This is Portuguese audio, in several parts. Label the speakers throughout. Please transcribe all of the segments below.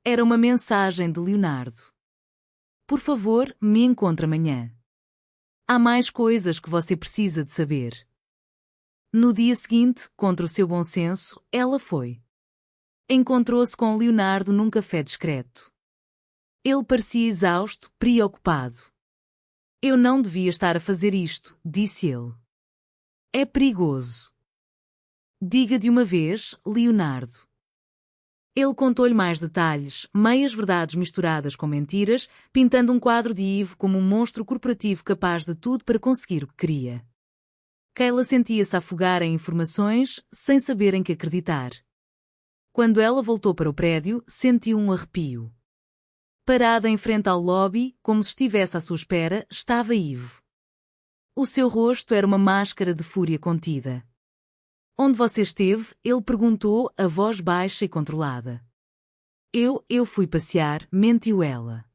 Speaker 1: Era uma mensagem de Leonardo. Por favor, me encontre amanhã. Há mais coisas que você precisa de saber. No dia seguinte, contra o seu bom senso, ela foi. Encontrou-se com Leonardo num café discreto. Ele parecia exausto, preocupado. Eu não devia estar a fazer isto, disse ele. É perigoso. Diga de uma vez, Leonardo. Ele contou-lhe mais detalhes, meias verdades misturadas com mentiras, pintando um quadro de Yves como um monstro corporativo capaz de tudo para conseguir o que queria. Kayla sentia-se afogar em informações, sem saber em que acreditar. Quando ela voltou para o prédio, sentiu um arrepio. Parada em frente ao lobby, como se estivesse à sua espera, estava Yves. O seu rosto era uma máscara de fúria contida. Onde você esteve? Ele perguntou, a voz baixa e controlada. Eu fui passear, mentiu ela.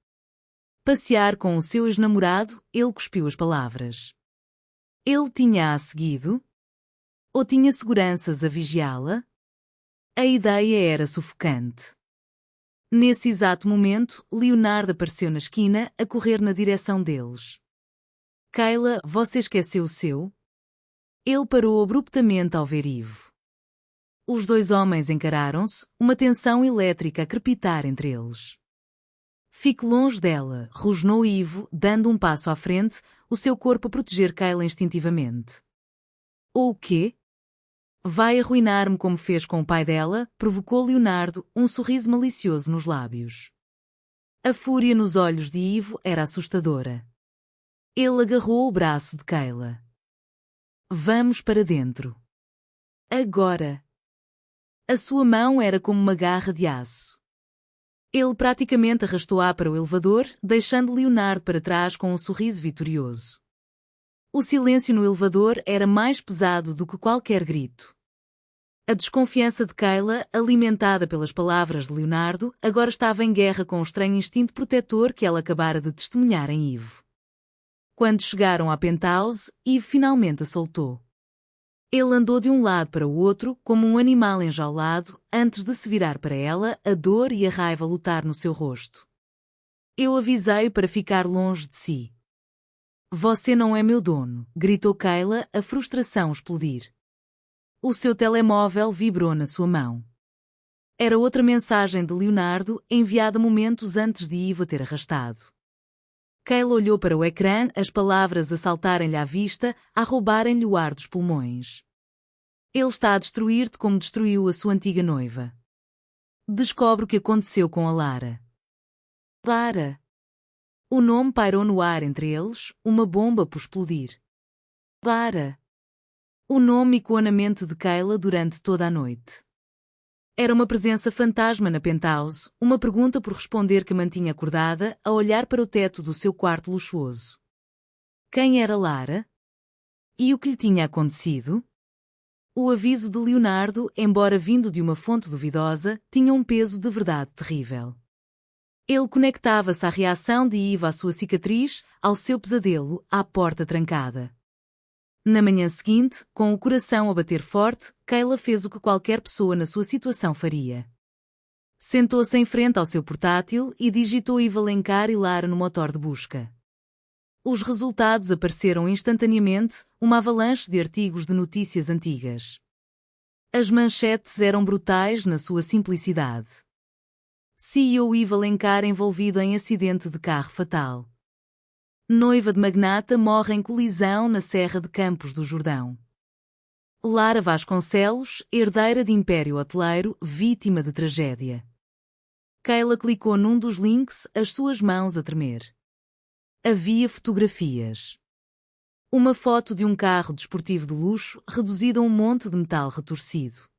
Speaker 1: Passear com o seu ex-namorado, ele cuspiu as palavras. Ele tinha-a seguido? Ou tinha seguranças a vigiá-la? A ideia era sufocante. Nesse exato momento, Leonardo apareceu na esquina, a correr na direção deles. Kayla, você esqueceu o seu? Ele parou abruptamente ao ver Yves. Os dois homens encararam-se, uma tensão elétrica a crepitar entre eles. Fique longe dela, rosnou Yves, dando um passo à frente, o seu corpo a proteger Kayla instintivamente. Ou o quê? Vai arruinar-me como fez com o pai dela, provocou Leonardo, um sorriso malicioso nos lábios. A fúria nos olhos de Yves era assustadora. Ele agarrou o braço de Kayla. Vamos para dentro. Agora. A sua mão era como uma garra de aço. Ele praticamente arrastou-a para o elevador, deixando Leonardo para trás com um sorriso vitorioso. O silêncio no elevador era mais pesado do que qualquer grito. A desconfiança de Kayla, alimentada pelas palavras de Leonardo, agora estava em guerra com o estranho instinto protetor que ela acabara de testemunhar em Yves. Quando chegaram à penthouse, Yves finalmente a soltou. Ele andou de um lado para o outro, como um animal enjaulado, antes de se virar para ela, a dor e a raiva lutar no seu rosto. Eu avisei-o para ficar longe de si. Você não é meu dono, gritou Kayla, a frustração explodir. O seu telemóvel vibrou na sua mão. Era outra mensagem de Leonardo, enviada momentos antes de Yves a ter arrastado. Kayla olhou para o ecrã, as palavras a saltarem-lhe à vista, a roubarem-lhe o ar dos pulmões. Ele está a destruir-te como destruiu a sua antiga noiva. Descobre o que aconteceu com a Lara. Lara. O nome pairou no ar entre eles, uma bomba por explodir. Lara. O nome ecoou na mente de Kayla durante toda a noite. Era uma presença fantasma na penthouse, uma pergunta por responder que mantinha acordada, a olhar para o teto do seu quarto luxuoso. Quem era Lara? E o que lhe tinha acontecido? O aviso de Leonardo, embora vindo de uma fonte duvidosa, tinha um peso de verdade terrível. Ele conectava-se à reação de Yves à sua cicatriz, ao seu pesadelo, à porta trancada. Na manhã seguinte, com o coração a bater forte, Kayla fez o que qualquer pessoa na sua situação faria. Sentou-se em frente ao seu portátil e digitou Yves Alencar e Lara no motor de busca. Os resultados apareceram instantaneamente, uma avalanche de artigos de notícias antigas. As manchetes eram brutais na sua simplicidade. CEO Yves Alencar envolvido em acidente de carro fatal. Noiva de magnata morre em colisão na Serra de Campos do Jordão. Lara Vasconcelos, herdeira de império hoteleiro, vítima de tragédia. Kayla clicou num dos links, as suas mãos a tremer. Havia fotografias. Uma foto de um carro desportivo de luxo, reduzido a um monte de metal retorcido.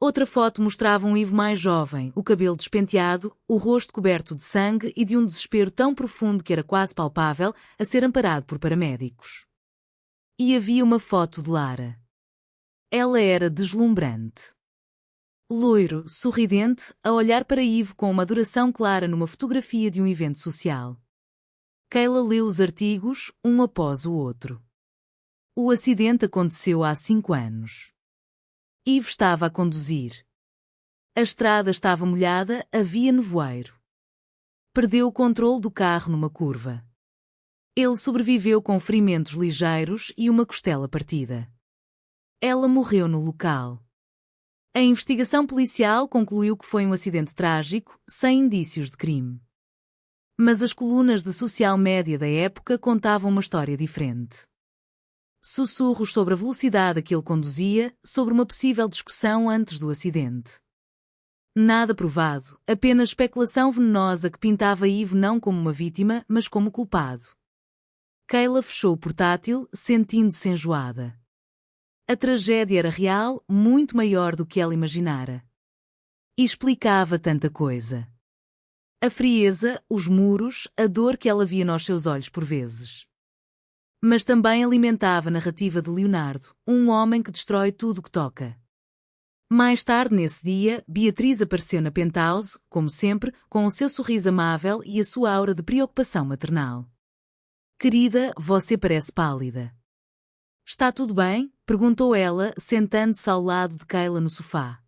Speaker 1: Outra foto mostrava um Yves mais jovem, o cabelo despenteado, o rosto coberto de sangue e de um desespero tão profundo que era quase palpável, a ser amparado por paramédicos. E havia uma foto de Lara. Ela era deslumbrante. Loiro, sorridente, a olhar para Yves com uma adoração clara numa fotografia de um evento social. Kayla leu os artigos, um após o outro. O acidente aconteceu há 5 anos. Yves estava a conduzir. A estrada estava molhada, havia nevoeiro. Perdeu o controle do carro numa curva. Ele sobreviveu com ferimentos ligeiros e uma costela partida. Ela morreu no local. A investigação policial concluiu que foi um acidente trágico, sem indícios de crime. Mas as colunas de social média da época contavam uma história diferente. Sussurros sobre a velocidade a que ele conduzia, sobre uma possível discussão antes do acidente. Nada provado, apenas especulação venenosa que pintava Ivo não como uma vítima, mas como culpado. Kayla fechou o portátil, sentindo-se enjoada. A tragédia era real, muito maior do que ela imaginara. E explicava tanta coisa. A frieza, os muros, a dor que ela via nos seus olhos por vezes. Mas também alimentava a narrativa de Leonardo, um homem que destrói tudo o que toca. Mais tarde nesse dia, Beatriz apareceu na penthouse, como sempre, com o seu sorriso amável e a sua aura de preocupação maternal. Querida, você parece pálida. Está tudo bem? Perguntou ela, sentando-se ao lado de Kayla no sofá.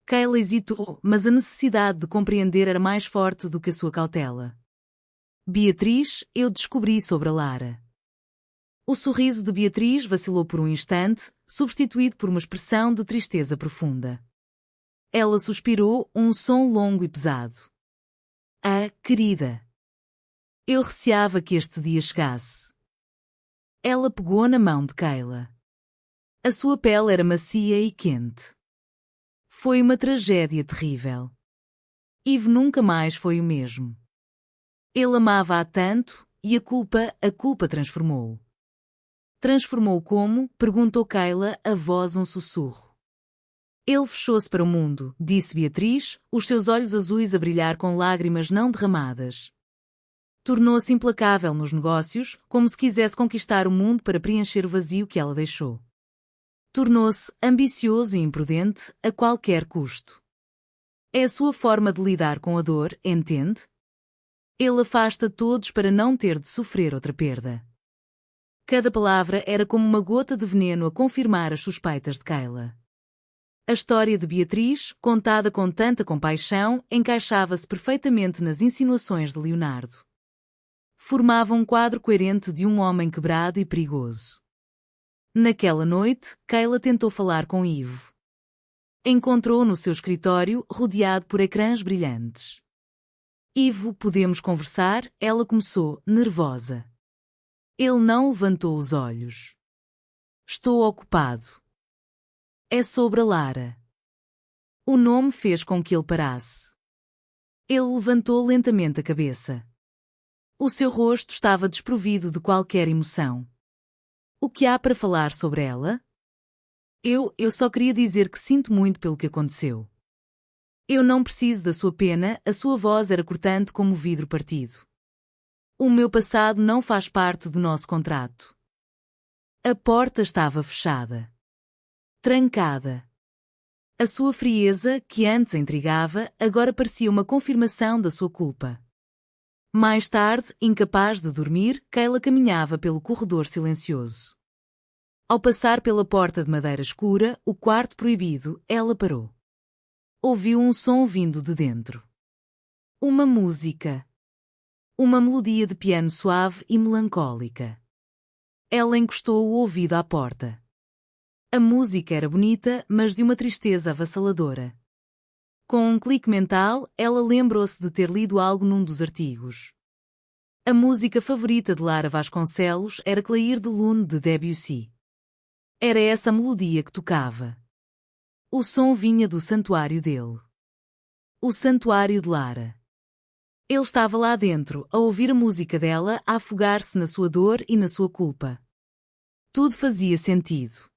Speaker 1: Kayla hesitou, mas a necessidade de compreender era mais forte do que a sua cautela. Beatriz, eu descobri sobre a Lara. O sorriso de Beatriz vacilou por um instante, substituído por uma expressão de tristeza profunda. Ela suspirou, um som longo e pesado. Ah, querida! Eu receava que este dia chegasse. Ela pegou na mão de Kayla. A sua pele era macia e quente. Foi uma tragédia terrível. Ivo nunca mais foi o mesmo. Ele amava-a tanto, e a culpa transformou-o. Transformou-o como? Perguntou Kayla, a voz um sussurro. Ele fechou-se para o mundo, disse Beatriz, os seus olhos azuis a brilhar com lágrimas não derramadas. Tornou-se implacável nos negócios, como se quisesse conquistar o mundo para preencher o vazio que ela deixou. Tornou-se ambicioso e imprudente, a qualquer custo. É a sua forma de lidar com a dor, entende? Ele afasta todos para não ter de sofrer outra perda. Cada palavra era como uma gota de veneno a confirmar as suspeitas de Kayla. A história de Beatriz, contada com tanta compaixão, encaixava-se perfeitamente nas insinuações de Leonardo. Formava um quadro coerente de um homem quebrado e perigoso. Naquela noite, Kayla tentou falar com Ivo. Encontrou-o no seu escritório, rodeado por ecrãs brilhantes. Ivo, podemos conversar? Ela começou, nervosa. Ele não levantou os olhos. Estou ocupado. É sobre a Lara. O nome fez com que ele parasse. Ele levantou lentamente a cabeça. O seu rosto estava desprovido de qualquer emoção. O que há para falar sobre ela? Eu só queria dizer que sinto muito pelo que aconteceu. Eu não preciso da sua pena, a sua voz era cortante como vidro partido. O meu passado não faz parte do nosso contrato. A porta estava fechada. Trancada. A sua frieza, que antes a intrigava, agora parecia uma confirmação da sua culpa. Mais tarde, incapaz de dormir, Kayla caminhava pelo corredor silencioso. Ao passar pela porta de madeira escura, o quarto proibido, ela parou. Ouviu um som vindo de dentro. Uma música. Uma melodia de piano suave e melancólica. Ela encostou o ouvido à porta. A música era bonita, mas de uma tristeza avassaladora. Com um clique mental, ela lembrou-se de ter lido algo num dos artigos. A música favorita de Lara Vasconcelos era Clair de Lune de Debussy. Era essa a melodia que tocava. O som vinha do santuário dele. O santuário de Lara. Ele estava lá dentro, a ouvir a música dela, a afogar-se na sua dor e na sua culpa. Tudo fazia sentido.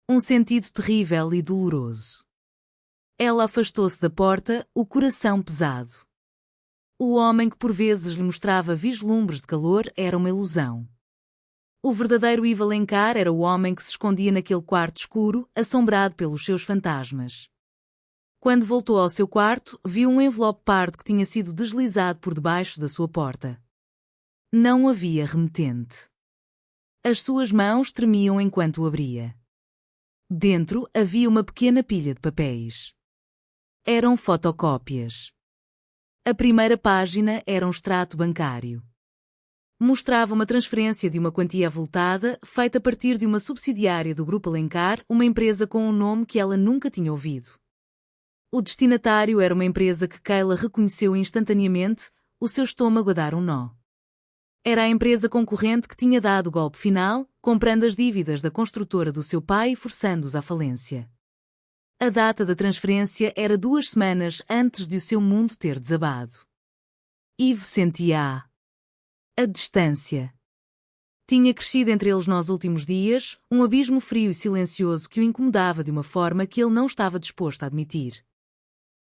Speaker 1: Um sentido terrível e doloroso. Ela afastou-se da porta, o coração pesado. O homem que por vezes lhe mostrava vislumbres de calor era uma ilusão. O verdadeiro Ivo Alencar era o homem que se escondia naquele quarto escuro, assombrado pelos seus fantasmas. Quando voltou ao seu quarto, viu um envelope pardo que tinha sido deslizado por debaixo da sua porta. Não havia remetente. As suas mãos tremiam enquanto o abria. Dentro havia uma pequena pilha de papéis. Eram fotocópias. A primeira página era um extrato bancário. Mostrava uma transferência de uma quantia avultada, feita a partir de uma subsidiária do Grupo Alencar, uma empresa com um nome que ela nunca tinha ouvido. O destinatário era uma empresa que Kayla reconheceu instantaneamente, o seu estômago a dar um nó. Era a empresa concorrente que tinha dado o golpe final, comprando as dívidas da construtora do seu pai e forçando-os à falência. A data da transferência era 2 semanas antes de o seu mundo ter desabado. Ivo sentia a distância. Tinha crescido entre eles nos últimos dias, um abismo frio e silencioso que o incomodava de uma forma que ele não estava disposto a admitir.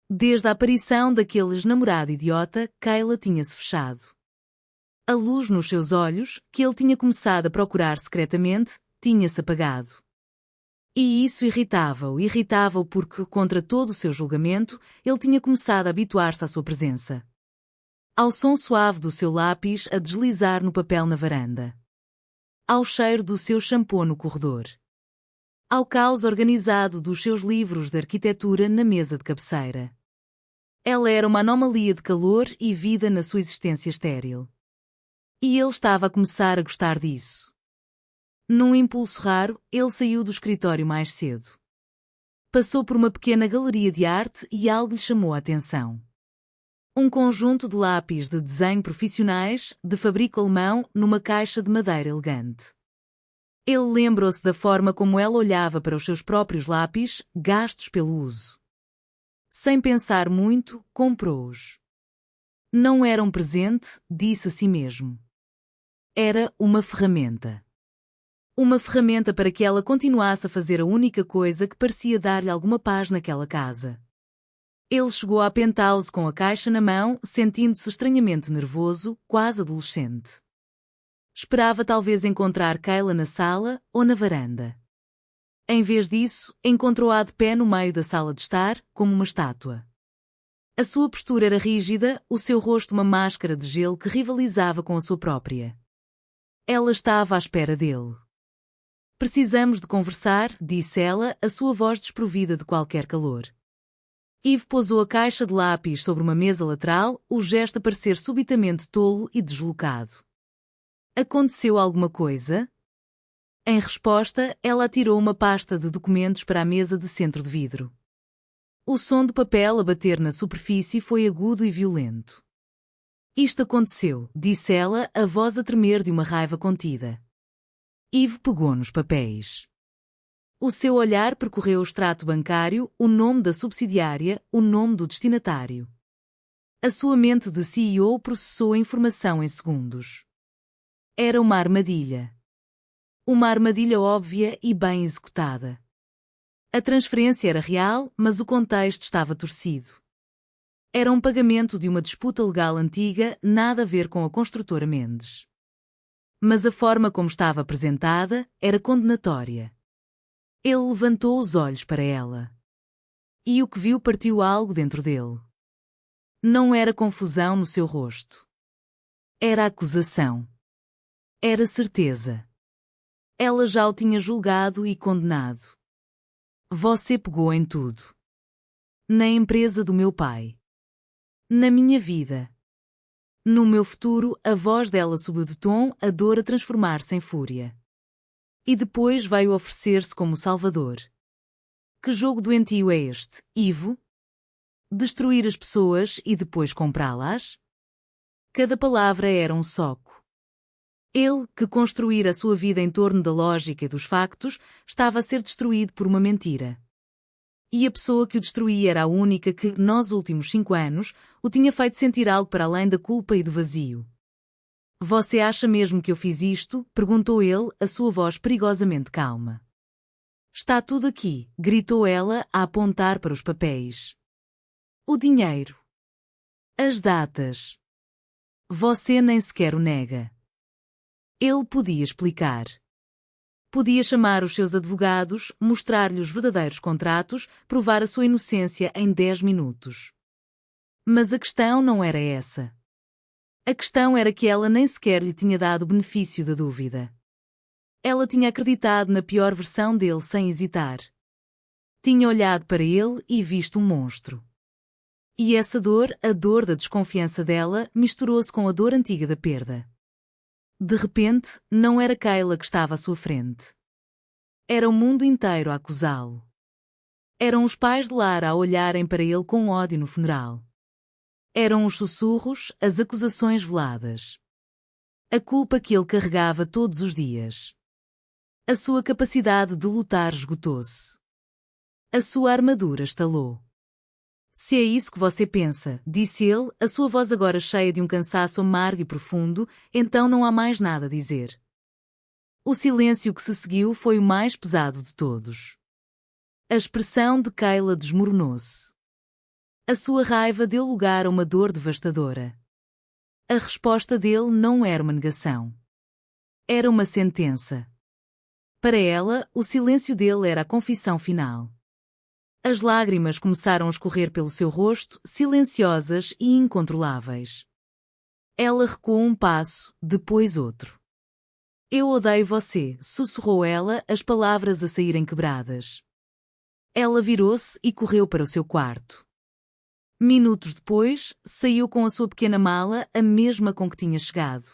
Speaker 1: Desde a aparição daquele ex-namorado idiota, Kayla tinha-se fechado. A luz nos seus olhos, que ele tinha começado a procurar secretamente, tinha-se apagado. E isso irritava-o porque, contra todo o seu julgamento, ele tinha começado a habituar-se à sua presença. Ao som suave do seu lápis a deslizar no papel na varanda. Ao cheiro do seu shampoo no corredor. Ao caos organizado dos seus livros de arquitetura na mesa de cabeceira. Ela era uma anomalia de calor e vida na sua existência estéril. E ele estava a começar a gostar disso. Num impulso raro, ele saiu do escritório mais cedo. Passou por uma pequena galeria de arte e algo lhe chamou a atenção. Um conjunto de lápis de desenho profissionais, de fabrico alemão, numa caixa de madeira elegante. Ele lembrou-se da forma como ela olhava para os seus próprios lápis, gastos pelo uso. Sem pensar muito, comprou-os. Não era um presente, disse a si mesmo. Era uma ferramenta. Uma ferramenta para que ela continuasse a fazer a única coisa que parecia dar-lhe alguma paz naquela casa. Ele chegou à penthouse com a caixa na mão, sentindo-se estranhamente nervoso, quase adolescente. Esperava talvez encontrar Kayla na sala ou na varanda. Em vez disso, encontrou-a de pé no meio da sala de estar, como uma estátua. A sua postura era rígida, o seu rosto uma máscara de gelo que rivalizava com a sua própria. Ela estava à espera dele. Precisamos de conversar, disse ela, a sua voz desprovida de qualquer calor. Ivo pousou a caixa de lápis sobre uma mesa lateral, o gesto a parecer subitamente tolo e deslocado. Aconteceu alguma coisa? Em resposta, ela atirou uma pasta de documentos para a mesa de centro de vidro. O som do papel a bater na superfície foi agudo e violento. Isto aconteceu, disse ela, a voz a tremer de uma raiva contida. Ivo pegou nos papéis. O seu olhar percorreu o extrato bancário, o nome da subsidiária, o nome do destinatário. A sua mente de CEO processou a informação em segundos. Era uma armadilha. Uma armadilha óbvia e bem executada. A transferência era real, mas o contexto estava torcido. Era um pagamento de uma disputa legal antiga, nada a ver com a construtora Mendes. Mas a forma como estava apresentada era condenatória. Ele levantou os olhos para ela. E o que viu partiu algo dentro dele. Não era confusão no seu rosto. Era acusação. Era certeza. Ela já o tinha julgado e condenado. Você pegou em tudo. Na empresa do meu pai. Na minha vida. No meu futuro, a voz dela subiu de tom, a dor a transformar-se em fúria. E depois veio oferecer-se como salvador. Que jogo doentio é este, Ivo? Destruir as pessoas e depois comprá-las? Cada palavra era um soco. Ele, que construíra a sua vida em torno da lógica e dos factos, estava a ser destruído por uma mentira. E a pessoa que o destruía era a única que, nos últimos 5 anos, o tinha feito sentir algo para além da culpa e do vazio. Você acha mesmo que eu fiz isto? Perguntou ele, a sua voz perigosamente calma. Está tudo aqui, gritou ela, a apontar para os papéis. O dinheiro. As datas. Você nem sequer o nega. Ele podia explicar. Podia chamar os seus advogados, mostrar-lhe os verdadeiros contratos, provar a sua inocência em 10 minutos. Mas a questão não era essa. A questão era que ela nem sequer lhe tinha dado o benefício da dúvida. Ela tinha acreditado na pior versão dele sem hesitar. Tinha olhado para ele e visto um monstro. E essa dor, a dor da desconfiança dela, misturou-se com a dor antiga da perda. De repente, não era Kayla que estava à sua frente. Era o mundo inteiro a acusá-lo. Eram os pais de Lara a olharem para ele com ódio no funeral. Eram os sussurros, as acusações veladas. A culpa que ele carregava todos os dias. A sua capacidade de lutar esgotou-se. A sua armadura estalou. Se é isso que você pensa, disse ele, a sua voz agora cheia de um cansaço amargo e profundo, então não há mais nada a dizer. O silêncio que se seguiu foi o mais pesado de todos. A expressão de Kayla desmoronou-se. A sua raiva deu lugar a uma dor devastadora. A resposta dele não era uma negação. Era uma sentença. Para ela, o silêncio dele era a confissão final. As lágrimas começaram a escorrer pelo seu rosto, silenciosas e incontroláveis. Ela recuou um passo, depois outro. Eu odeio você, sussurrou ela, as palavras a saírem quebradas. Ela virou-se e correu para o seu quarto. Minutos depois, saiu com a sua pequena mala, a mesma com que tinha chegado.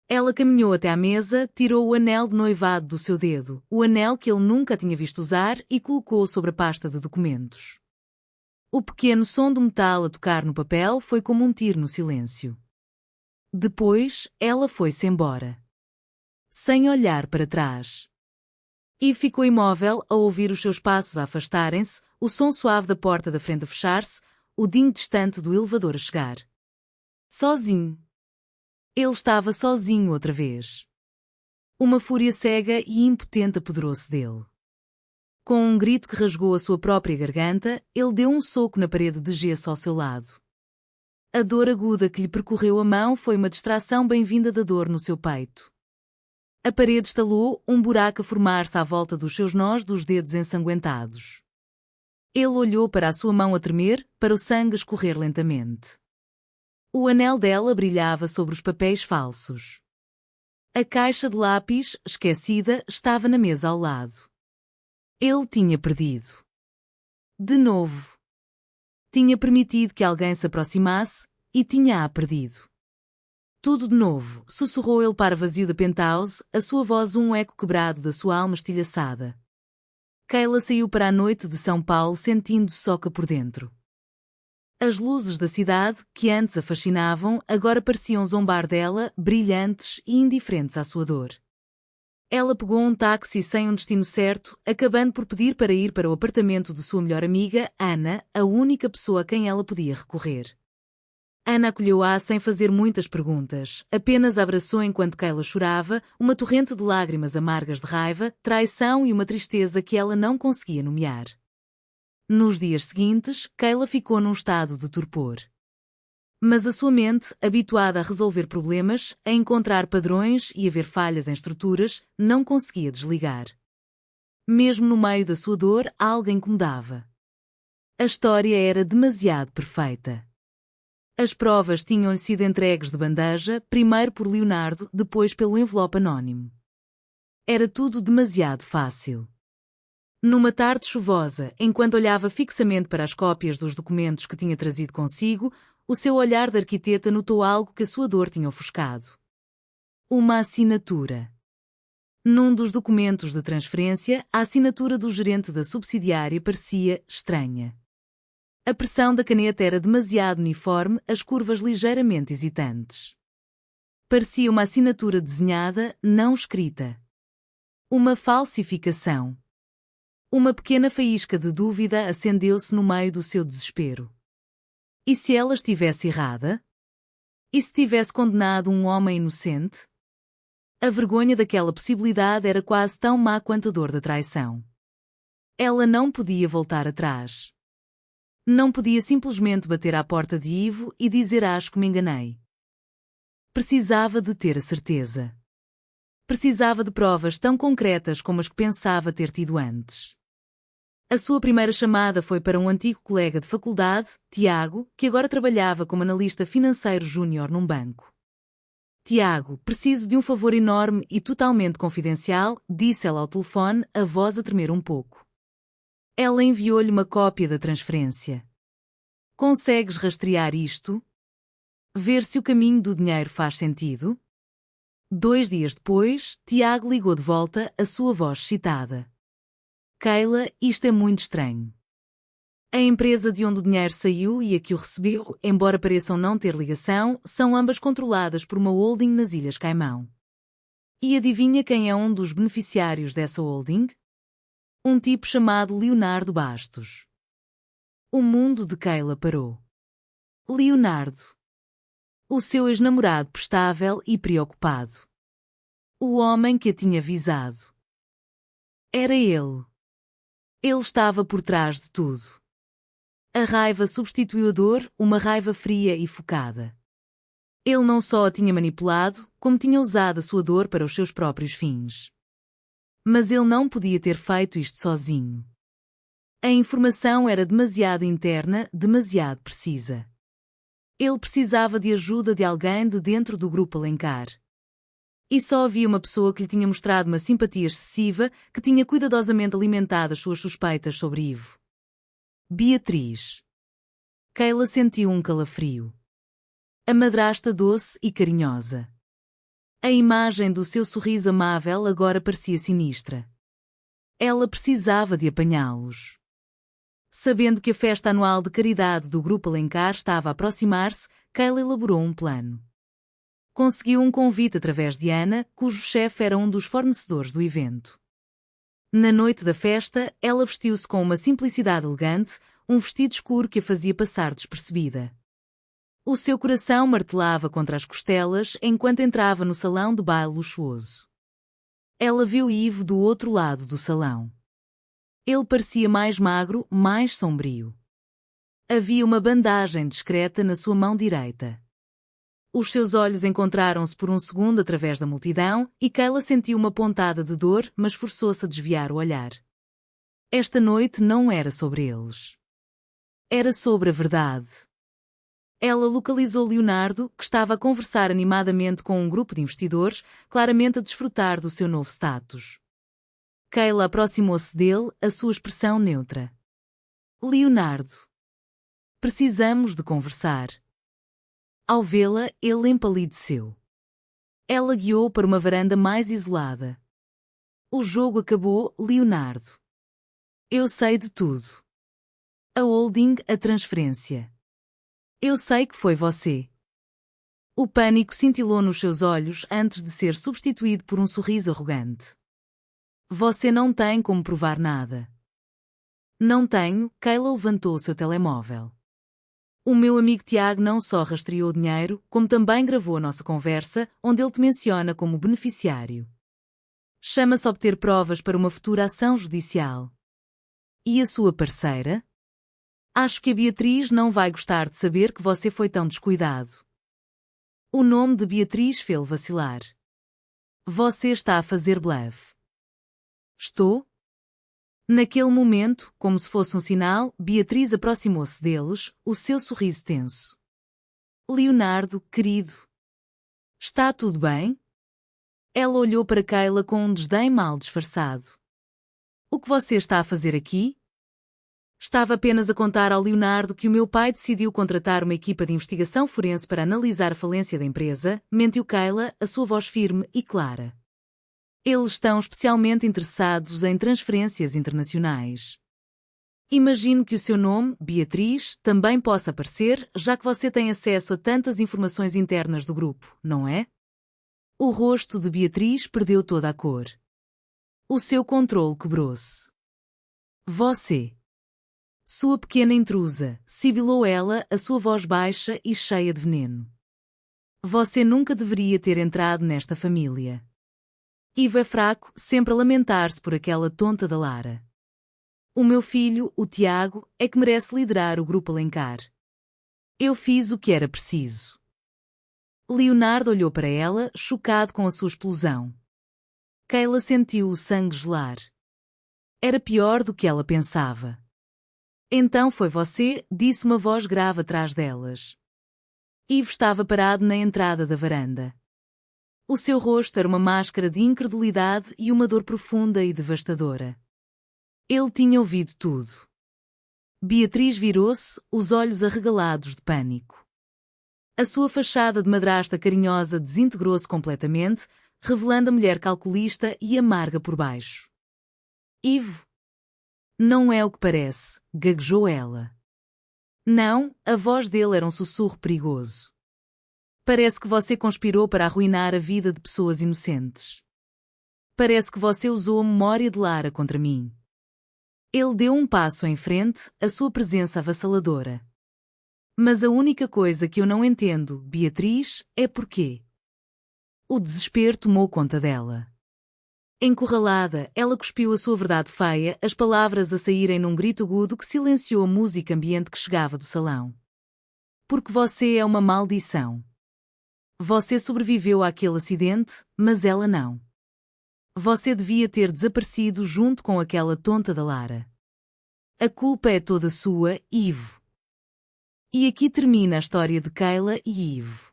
Speaker 1: Ela caminhou até à mesa, tirou o anel de noivado do seu dedo, o anel que ele nunca tinha visto usar, e colocou-o sobre a pasta de documentos. O pequeno som do metal a tocar no papel foi como um tiro no silêncio. Depois, ela foi-se embora. Sem olhar para trás. E ficou imóvel a ouvir os seus passos a afastarem-se, o som suave da porta da frente a fechar-se, o dinho distante do elevador a chegar. Sozinho. Ele estava sozinho outra vez. Uma fúria cega e impotente apoderou-se dele. Com um grito que rasgou a sua própria garganta, ele deu um soco na parede de gesso ao seu lado. A dor aguda que lhe percorreu a mão foi uma distração bem-vinda da dor no seu peito. A parede estalou, um buraco a formar-se à volta dos seus nós dos dedos ensanguentados. Ele olhou para a sua mão a tremer, para o sangue escorrer lentamente. O anel dela brilhava sobre os papéis falsos. A caixa de lápis, esquecida, estava na mesa ao lado. Ele tinha perdido. De novo. Tinha permitido que alguém se aproximasse, e tinha-a perdido. Tudo de novo, sussurrou ele para o vazio da penthouse, a sua voz um eco quebrado da sua alma estilhaçada. Kayla saiu para a noite de São Paulo sentindo-se oca por dentro. As luzes da cidade, que antes a fascinavam, agora pareciam zombar dela, brilhantes e indiferentes à sua dor. Ela pegou um táxi sem um destino certo, acabando por pedir para ir para o apartamento de sua melhor amiga, Ana, a única pessoa a quem ela podia recorrer. Ana acolheu-a sem fazer muitas perguntas, apenas a abraçou enquanto Kayla chorava, uma torrente de lágrimas amargas de raiva, traição e uma tristeza que ela não conseguia nomear. Nos dias seguintes, Kayla ficou num estado de torpor. Mas a sua mente, habituada a resolver problemas, a encontrar padrões e a ver falhas em estruturas, não conseguia desligar. Mesmo no meio da sua dor, algo incomodava. A história era demasiado perfeita. As provas tinham-lhe sido entregues de bandeja, primeiro por Leonardo, depois pelo envelope anónimo. Era tudo demasiado fácil. Numa tarde chuvosa, enquanto olhava fixamente para as cópias dos documentos que tinha trazido consigo, o seu olhar de arquiteta notou algo que a sua dor tinha ofuscado. Uma assinatura. Num dos documentos de transferência, a assinatura do gerente da subsidiária parecia estranha. A pressão da caneta era demasiado uniforme, as curvas ligeiramente hesitantes. Parecia uma assinatura desenhada, não escrita. Uma falsificação. Uma pequena faísca de dúvida acendeu-se no meio do seu desespero. E se ela estivesse errada? E se tivesse condenado um homem inocente? A vergonha daquela possibilidade era quase tão má quanto a dor da traição. Ela não podia voltar atrás. Não podia simplesmente bater à porta de Ivo e dizer acho que me enganei. Precisava de ter a certeza. Precisava de provas tão concretas como as que pensava ter tido antes. A sua primeira chamada foi para um antigo colega de faculdade, Tiago, que agora trabalhava como analista financeiro júnior num banco. Tiago, preciso de um favor enorme e totalmente confidencial, disse ela ao telefone, a voz a tremer um pouco. Ela enviou-lhe uma cópia da transferência. Consegues rastrear isto? Ver se o caminho do dinheiro faz sentido? 2 dias depois, Tiago ligou de volta, a sua voz excitada. Keila, isto é muito estranho. A empresa de onde o dinheiro saiu e a que o recebeu, embora pareçam não ter ligação, são ambas controladas por uma holding nas Ilhas Caimão. E adivinha quem é um dos beneficiários dessa holding? Um tipo chamado Leonardo Bastos. O mundo de Keila parou. Leonardo. O seu ex-namorado prestável e preocupado. O homem que a tinha avisado. Era ele. Ele estava por trás de tudo. A raiva substituiu a dor, uma raiva fria e focada. Ele não só a tinha manipulado, como tinha usado a sua dor para os seus próprios fins. Mas ele não podia ter feito isto sozinho. A informação era demasiado interna, demasiado precisa. Ele precisava de ajuda de alguém de dentro do Grupo Alencar. E só havia uma pessoa que lhe tinha mostrado uma simpatia excessiva, que tinha cuidadosamente alimentado as suas suspeitas sobre Ivo. Beatriz. Keila sentiu um calafrio. A madrasta doce e carinhosa. A imagem do seu sorriso amável agora parecia sinistra. Ela precisava de apanhá-los. Sabendo que a festa anual de caridade do Grupo Alencar estava a aproximar-se, Keila elaborou um plano. Conseguiu um convite através de Ana, cujo chefe era um dos fornecedores do evento. Na noite da festa, ela vestiu-se com uma simplicidade elegante, um vestido escuro que a fazia passar despercebida. O seu coração martelava contra as costelas enquanto entrava no salão de baile luxuoso. Ela viu Ivo do outro lado do salão. Ele parecia mais magro, mais sombrio. Havia uma bandagem discreta na sua mão direita. Os seus olhos encontraram-se por um segundo através da multidão e Keila sentiu uma pontada de dor, mas forçou-se a desviar o olhar. Esta noite não era sobre eles. Era sobre a verdade. Ela localizou Leonardo, que estava a conversar animadamente com um grupo de investidores, claramente a desfrutar do seu novo status. Keila aproximou-se dele, a sua expressão neutra. Leonardo. Precisamos de conversar. Ao vê-la, ele empalideceu. Ela guiou para uma varanda mais isolada. O jogo acabou, Leonardo. Eu sei de tudo. A holding, a transferência. Eu sei que foi você. O pânico cintilou nos seus olhos antes de ser substituído por um sorriso arrogante. Você não tem como provar nada. Não tenho, Keila levantou o seu telemóvel. O meu amigo Tiago não só rastreou o dinheiro, como também gravou a nossa conversa, onde ele te menciona como beneficiário. Chama-se obter provas para uma futura ação judicial. E a sua parceira? Acho que a Beatriz não vai gostar de saber que você foi tão descuidado. O nome de Beatriz fez-o vacilar. Você está a fazer bluff. Estou? Naquele momento, como se fosse um sinal, Beatriz aproximou-se deles, o seu sorriso tenso. Leonardo, querido. Está tudo bem? Ela olhou para Keila com um desdém mal disfarçado. O que você está a fazer aqui? Estava apenas a contar ao Leonardo que o meu pai decidiu contratar uma equipa de investigação forense para analisar a falência da empresa, mentiu Keila, a sua voz firme e clara. Eles estão especialmente interessados em transferências internacionais. Imagino que o seu nome, Beatriz, também possa aparecer, já que você tem acesso a tantas informações internas do grupo, não é? O rosto de Beatriz perdeu toda a cor. O seu controle quebrou-se. Você. Sua pequena intrusa, sibilou ela, a sua voz baixa e cheia de veneno. Você nunca deveria ter entrado nesta família. Ivo é fraco, sempre a lamentar-se por aquela tonta da Lara. O meu filho, o Tiago, é que merece liderar o Grupo Alencar. Eu fiz o que era preciso. Leonardo olhou para ela, chocado com a sua explosão. Keila sentiu o sangue gelar. Era pior do que ela pensava. Então foi você, disse uma voz grave atrás delas. Ivo estava parado na entrada da varanda. O seu rosto era uma máscara de incredulidade e uma dor profunda e devastadora. Ele tinha ouvido tudo. Beatriz virou-se, os olhos arregalados de pânico. A sua fachada de madrasta carinhosa desintegrou-se completamente, revelando a mulher calculista e amarga por baixo. Ivo. Não é o que parece, gaguejou ela. Não, a voz dele era um sussurro perigoso. Parece que você conspirou para arruinar a vida de pessoas inocentes. Parece que você usou a memória de Lara contra mim. Ele deu um passo em frente, a sua presença avassaladora. Mas a única coisa que eu não entendo, Beatriz, é porquê. O desespero tomou conta dela. Encurralada, ela cuspiu a sua verdade feia, as palavras a saírem num grito agudo que silenciou a música ambiente que chegava do salão. Porque você é uma maldição. Você sobreviveu àquele acidente, mas ela não. Você devia ter desaparecido junto com aquela tonta da Lara. A culpa é toda sua, Ivo. E aqui termina a história de Kayla e Ivo.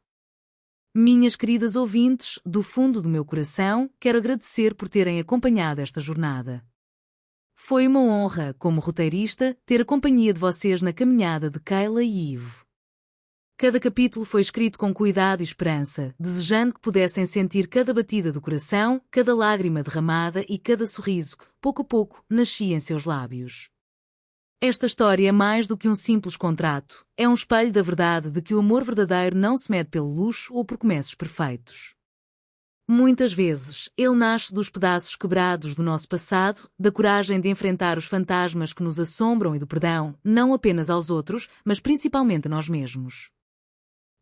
Speaker 1: Minhas queridas ouvintes, do fundo do meu coração, quero agradecer por terem acompanhado esta jornada. Foi uma honra, como roteirista, ter a companhia de vocês na caminhada de Kayla e Ivo. Cada capítulo foi escrito com cuidado e esperança, desejando que pudessem sentir cada batida do coração, cada lágrima derramada e cada sorriso que, pouco a pouco, nascia em seus lábios. Esta história é mais do que um simples contrato, é um espelho da verdade de que o amor verdadeiro não se mede pelo luxo ou por começos perfeitos. Muitas vezes, ele nasce dos pedaços quebrados do nosso passado, da coragem de enfrentar os fantasmas que nos assombram e do perdão, não apenas aos outros, mas principalmente a nós mesmos.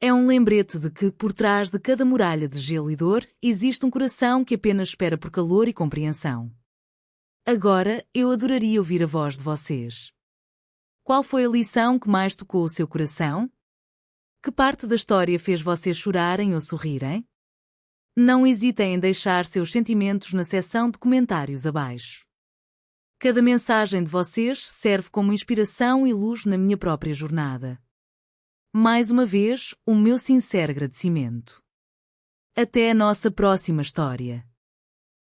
Speaker 1: É um lembrete de que, por trás de cada muralha de gelo e dor, existe um coração que apenas espera por calor e compreensão. Agora, eu adoraria ouvir a voz de vocês. Qual foi a lição que mais tocou o seu coração? Que parte da história fez vocês chorarem ou sorrirem? Não hesitem em deixar seus sentimentos na seção de comentários abaixo. Cada mensagem de vocês serve como inspiração e luz na minha própria jornada. Mais uma vez, o meu sincero agradecimento. Até a nossa próxima história.